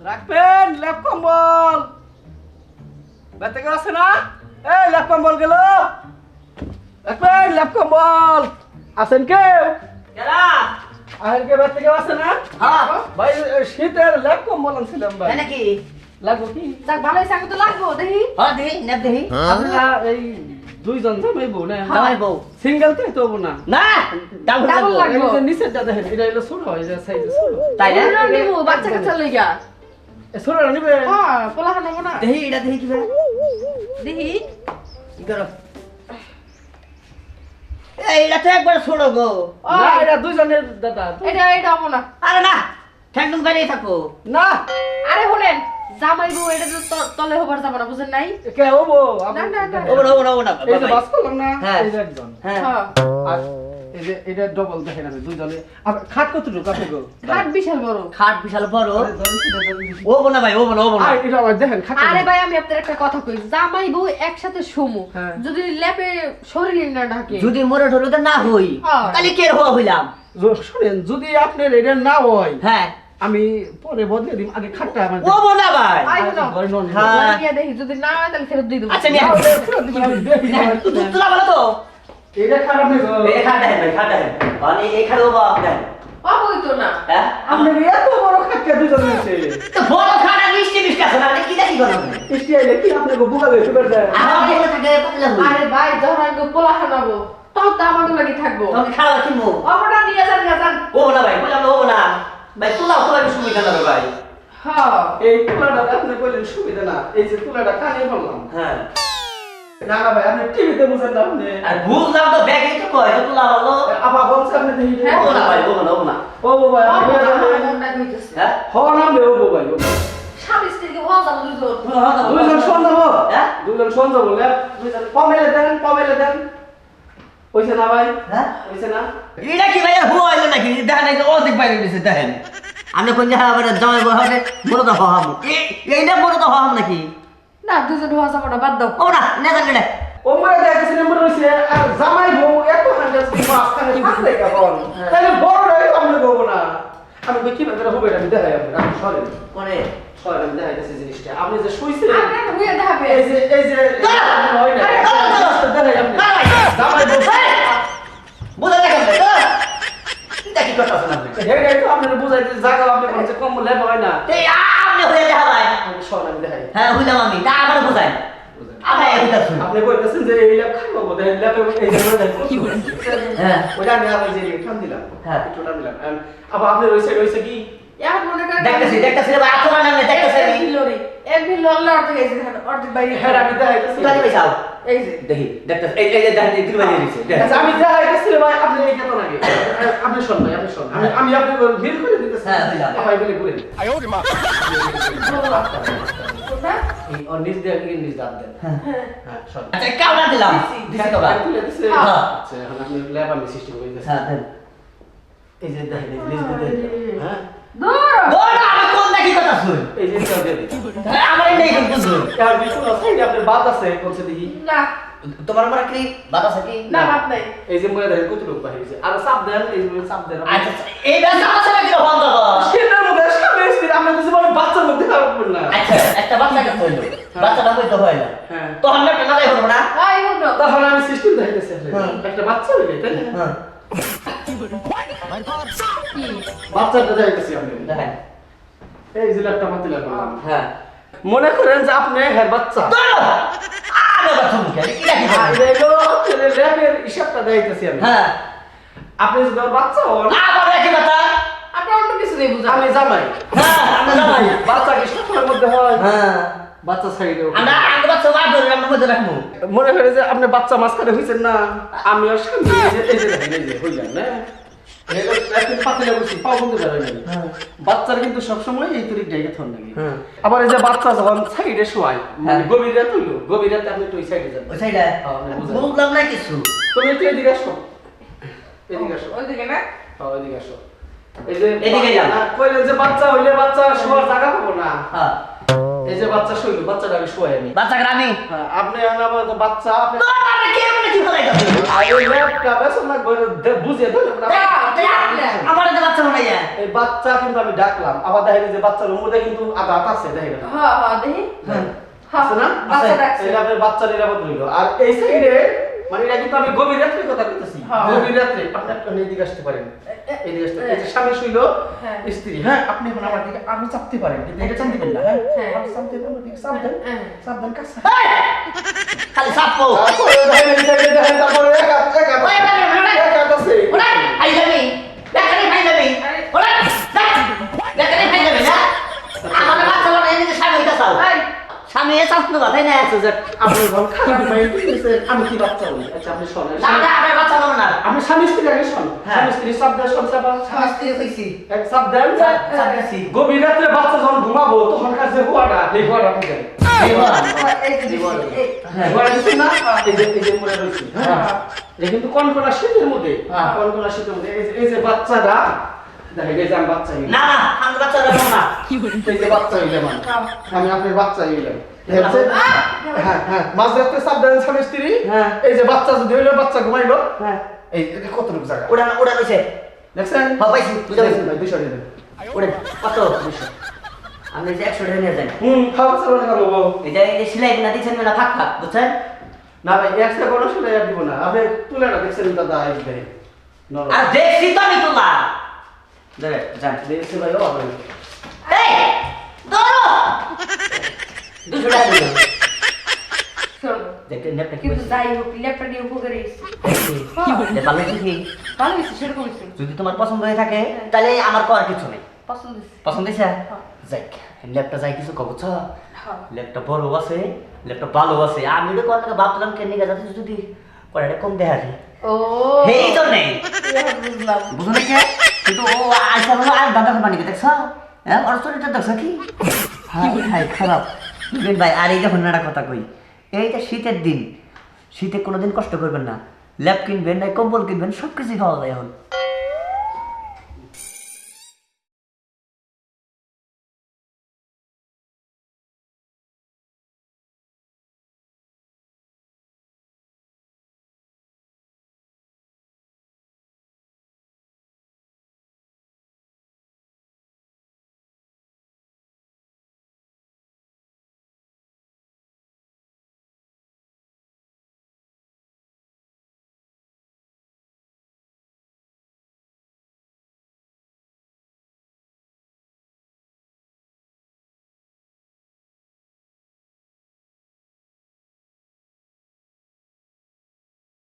রাখবেন ল্যাপ কম্বল বেতে কেউ আছে না? এই ল্যাপ কম্বল গেল রাখবেন ল্যাপ কম্বল আছেন কেউ? আহেন কে বেতে কেউ আছে না? হ্যাঁ ভাই শীতের ল্যাপ কম্বল আনছিলাম ভাই তাই নাকি লাগবো কি? যাক ভালোই সাকে তো লাগবো দেখি। হ্যাঁ দেখি নেব দেখি আপনারা এই দুইজন জামাই বউ না? জামাই বউ সিঙ্গেল তো হবো না না ডাবল Double লাগবে লাগবে। এই যে নিচেরটা দেখেন এটা হলো ছোট এই যে সাইজে ছোট তাই না ওরা নিবো বাচ্চা কাচ্চা লইগা। এ ছোটটা নিবে হ্যাঁ পোলাহান নেবো না। দেখি এটা দেখি কি ভাই দেখি কি করো এইটা তো একবার ছোড়ো গো না এটা দুইজনের দাদা এটা হবো না। আরে না ঠ্যাং টুং বাইরে থাকো না আরে শুনেন জামাই বউ এটা তো তলে হবার যাবো না বুঝেন নাই? কে হবো না, না, না। ও না এই যে বাস করলাম না হ্যাঁ। এই যে একজন হ্যাঁ হ্যাঁ আর এই যে এটা ডবল দেখেন আমি দুইজনে আর খাট কতটুকু আপনি গো খাট বিশাল বড়। খাট বিশাল বড় আরে ধরেন সেটা ধরেন। ও বোনা ভাই ও বোনা আর এটা আবার দেখেন খাট আরে ভাই আমি আপনার একটা কথা কই জামাই বউ একসাথে শুমু হ্যাঁ। যদি ল্যাপে শরীর না ঢাকে যদি মরে ঢোলো তো না হই হ্যাঁ। তাহলে কে হওয়া হইলাম শুনেন যদি আপনার এটা না হয় হ্যাঁ আমি পরে বদলে দিম আগে খাটটা আমার ও বোনা ভাই আই শোনো ঘরে নন হ্যাঁ। ঘরে গিয়ে দেখি যদি না হয় তাহলে ফেরত দিয়ে দেবো। আচ্ছা নিয়ে তোরা বলো তো এটা খারাপ নেই গো এই খাট দেন ভাই খাট দেন মানে এই খাট ও বাপ দেন পাবোই তো না। হ্যাঁ আপনি এত বড় খাট কে দুইজন আছে তো বড় খাট আর মিষ্টি মিষ্টি আছে না কি দেখি করো ইস্টি আইলে কি আপনি গো বুকা লইতে পারবেন আমার দেখলে থাকে পাতলা হই আরে ভাই যখন আমি পোলাহান হবো তখন তো আমাকে লাগি থাকবো। তুমি খাওয়া কিনবো অপরটা নিয়ে যান নিয়ে যান। ও বোনা ভাই বললাম ও বোনা ভাই তোলা তোলা সুবিধা না ভাই হ্যাঁ এই তুলাটা আপনি কইলেন সুবিধা না এই যে তুলাটা কানে বললাম হ্যাঁ না না ভাই আপনি টিভিতে বুঝেন না আপনি আর বুঝলাম তো ব্যাগে তো কয় তো তোলা হলো আবার বলছে আপনি দেখি হ্যাঁ, ও না ভাই ও বোনা ও বোনা ও ভাই আপনি হ্যাঁ হ নাম দে ও ভাই স্বামী স্ত্রীকে হওয়া যাবে দুজন। দুইজন শোন যাবো হ্যাঁ দুইজন শোন যাবো দুইজন কমেলে দেন কইছে না ভাই হ্যাঁ কইছে না এটা কি ভাই হুয়া হইলো নাকি দেখেন এই যে অর্ধেক বাইরে দিছে দেখেন আমি কোন যে আবার জমা হবে বড় তো হওয়াম এইটা বড় তো হওয়াম নাকি না দুজন হওয়া যাবে না বাদ দাও। ও না নেতা গেলে ও মরে দেখেছে নম্বর হইছে আর জামাই বউ এত হান্ড্রেড মাস খানে থাকলে কেমন তাহলে বড় রে আমরা গো না আমি কই কি করে হবে এটা আমি দেখাই আপনাকে আমি সরেন পরে সরেন আমি দেখাইতেছি জিনিসটা আপনি যে শুইছে আপনার হয়ে দেখাবে। এই যে হয় না দেখাই আপনি জামাই বউ বুঝা দেখেন এটা কি করতেছেন আপনি হেডাই তো আপনার বুঝাইতে জায়গা আপনি বলছে কম লেব হয় না এই আপনি হয়ে দেখা ভাই আমি সরেন আমি দেখাই হ্যাঁ হইলাম আমি তা আবার বুঝাই আমরা এটা শুনি আপনি কইতেছেন যে এই ল্যাব খাবো বোধহয় ল্যাবে এই যে কি হ্যাঁ ওটা আমি আবার যে টান দিলাম হ্যাঁ। একটু টান দিলাম আবার আপনি রইছে কি এখন মনে করেন দেখতেছি ভাই আপনার নামে দেখতেছি আমি লরি এমনি লড়লে অর্ধেক এই যে দেখেন অর্ধেক বাইরে। হ্যাঁ আমি দেখাইতেছি তুই ভাই যাও এই যে দেখি দেখতেছি এই যে দেখেন তুই ভাই দিছে আচ্ছা আমি দেখাইতেছি ভাই আপনি এই কেন নাকি আপনি শুন ভাই আপনি শুন আমি আপনি ভিড় করে দিতেছি হ্যাঁ, দিলাম। ভাই বলে ঘুরে না এই ওর নিজ দিয়ে কি নিজ দাঁত দেন হ্যাঁ হ্যাঁ শুন আচ্ছা কাউনা দিলাম দিছি তো ভাই খুলে দিছে হ্যাঁ। আচ্ছা এখন আপনি ল্যাব আমি সিস্টেম করে দিতেছি হ্যাঁ দেন এই যে দেখেন নিজ দিয়ে হ্যাঁ দূর বড় আমি কোন দেখি কথা শুন এই যে এটা দিয়ে দিই আমার নেই কিন্তু শুন আর বিশুন আছে আপনি বাদ আছে কোনছে দেখি না তোমার মনে কি বাতা আছে না বাদ নাই। এই যে মরে দেখেন কত লোক বাহিরেছে আর চাপ দেন এই যে চাপ দেন আচ্ছা এই ব্যবসা আছে নাকি বন্ধ কর সেটার মধ্যে স্বামী স্ত্রী আমরা কিছু বলে বাচ্চার মধ্যে খারাপ না আচ্ছা একটা বাচ্চাকে হইলো বাচ্চাটা হইতো হয় না হ্যাঁ তো আমরা কেন যাই হলো না এই হলো তখন আমি সিস্টেম দেখাইতেছি হ্যাঁ। একটা বাচ্চা হইলে তাই না হ্যাঁ কি বাচ্চাটা দেখাইতেছি আমি দেখেন এই যে একটা মাতি লাগলাম হ্যাঁ মনে করেন যে আপনি হ্যাঁ বাচ্চা আরে বাচ্চা মুখে এটা কি আর করে এলো আপনাদের ল্যাবের হিসাবটা দেখাইতেছি আমি হ্যাঁ আপনি যদি ওর বাচ্চা হন আবার একই কথা আপনার অন্য কিছু নেই বুঝা। আমি জামাই হ্যাঁ আমরা জামাই বাচ্চা কি সবসময়ের মধ্যে হয় হ্যাঁ বাচ্চা সাইডে আমরা আমরা বাচ্চা বাদ ধরে আমরা মধ্যে রাখবো মনে করে যে আপনি বাচ্চা মাঝখানে হইছেন না আমি আর স্বামী এই যে দেখেন এই যে হইলাম না একদিন পাতিলে বসি পাও বন্ধু বেরোয় হ্যাঁ বাচ্চার কিন্তু সবসময় এই তরিক জায়গা থন লাগে হ্যাঁ আবার এই যে বাচ্চা যখন সাইডে শোয়ায় মানে হ্যাঁ। গভীর রাত হইলো গভীর রাতে আপনি একটু ওই সাইডে যান ওই সাইডে বুঝলাম না কিছু তুমি একটু এদিকে আসো এদিকে আসো ওইদিকে না হ্যাঁ এদিকে আসো এই যে এদিকে যান। কইলেন যে বাচ্চা হইলে বাচ্চা শোয়ার জায়গা পাবো না হ্যাঁ এই যে বাচ্চা শুইলো বাচ্চাটাকে শোয়াই আমি বাচ্চা গ্রামে হ্যাঁ আপনি আবার বাচ্চা আপনি তো আমরা কে মনে কি ফলাই গেছে আরে ল্যাপটা বেসন না বুঝিয়ে দিল না আমার তো বাচ্চা মনে হয় এই বাচ্চা কিন্তু আমি ডাকলাম আবার দেখেন যে বাচ্চার মধ্যে কিন্তু আঘাত আছে দেখেন হ্যাঁ হ্যাঁ দেখি হ্যাঁ আছে না বাচ্চা ডাকছে। এই আপনার বাচ্চা নিরাপদ হইল আর এই সাইডে মানে এটা কিন্তু আমি গভীর রাত্রে কথা বলতেছি হ্যাঁ। গভীর রাত্রে আপনি আপনি এদিকে আসতে পারেন এদিকে আসতে এই যে স্বামী শুইল হ্যাঁ। স্ত্রী হ্যাঁ আপনি এখন আমার দিকে আমি চাপতে পারেন কিন্তু এটা চাপ দিবেন না হ্যাঁ হ্যাঁ। আপনি চাপ দিবেন ওদিকে চাপ দেন হ্যাঁ। চাপ দেন কাছে খালি সাপো তারপরে দেখেন এই সাইডে দেখেন তারপরে এক হাত আছে আই যাবি দেখানি খাই যাবি ওরা দেখানি খাই যাবি না আমার বাচ্চা মনে হয় যে স্বামী হইতা চাও এই স্বামী এ চাও না কথাই না আছে যে আপনি বল খারাপ মাইন্ড দিয়েছেন আমি কি বাচ্চা বলি আচ্ছা আপনি শোনেন আমরা আমার বাচ্চা মনে না আমি স্বামী স্ত্রী আগে শোন হ্যাঁ। স্বামী স্ত্রী চাপ দেন শোন চাপা শাস্তি হইছি এক চাপ দেন শাস্তি গভীর রাত্রে বাচ্চা যখন ঘুমাবো তখন কাছে যে হুয়াটা এই হুয়াটা আপনি দেন হুয়াটা দিচ্ছেন না এই যে পরে রয়েছে হ্যাঁ এটা কিন্তু কনকনা শীতের মধ্যে কনকনা শীতের মধ্যে এই যে বাচ্চাটা দেখেন এই যে আমি বাচ্চা হইলাম না না আমি বাচ্চা রাখবো না এই যে বাচ্চা হইলাম আমি আপনার বাচ্চা হইলাম হ্যাঁ হ্যাঁ মাঝ রাত্রে চাপ দেন স্বামী স্ত্রী হ্যাঁ। এই যে বাচ্চা যদি হইলো বাচ্চা ঘুমাইলো হ্যাঁ এই এটা কতটুকু জায়গা ওটা ওটা রয়েছে দেখছেন হ্যাঁ পাইছি বুঝা পাইছি ভাই 200 টাকা দেন ওটা কত আমি যে 100 টাকা নিয়ে যাই খাওয়া চালু টাকা নেবো এটা এই যে সেলাই না দিচ্ছেন না ফাঁক ফাঁক বুঝছেন না ভাই একটা কোনো শুনে আর দিব না আপনি তুলেটা দেখছেন দাদা এই ভাই নরম আর দেখছি তো আমি তোলা ধরে যান দেখছি ভাই ও আপনি এই ধরো 200 টাকা দিও শোনো, দেখতে নেপটা কি কিন্তু যাই হোক ল্যাপটপ নিয়ে উপকারে এসেছে দেখতে ভালো কি ভালো হয়েছে সেরকম হয়েছে যদি তোমার পছন্দ হয়ে থাকে তাহলে আমার করার কিছু নেই পছন্দ হয়েছে পছন্দ হয়েছে হ্যাঁ। যাই ল্যাপটপ যাই কিছু কব হ্যাঁ ল্যাপটপ বড় আছে ল্যাপটপ ভালো আছে আমি তো কোন টাকা ভাবলাম কেন নিয়ে যাচ্ছে যদি পড়াটা কম দেখা যায় ও এই তো নেই এবার বুঝলাম বুঝো না কে কিন্তু ও আইসা হলো আর দাদা বানিয়ে দেখছ হ্যাঁ ওর শরীরটা দেখছ কি হাই হাই খারাপ বুঝলেন ভাই আর এই যখন একটা কথা কই এইটা শীতের দিন শীতে কোনোদিন কষ্ট করবেন না ল্যাপ কিনবেন না কম্বল কিনবেন সব কিছুই খাওয়া যায় এখন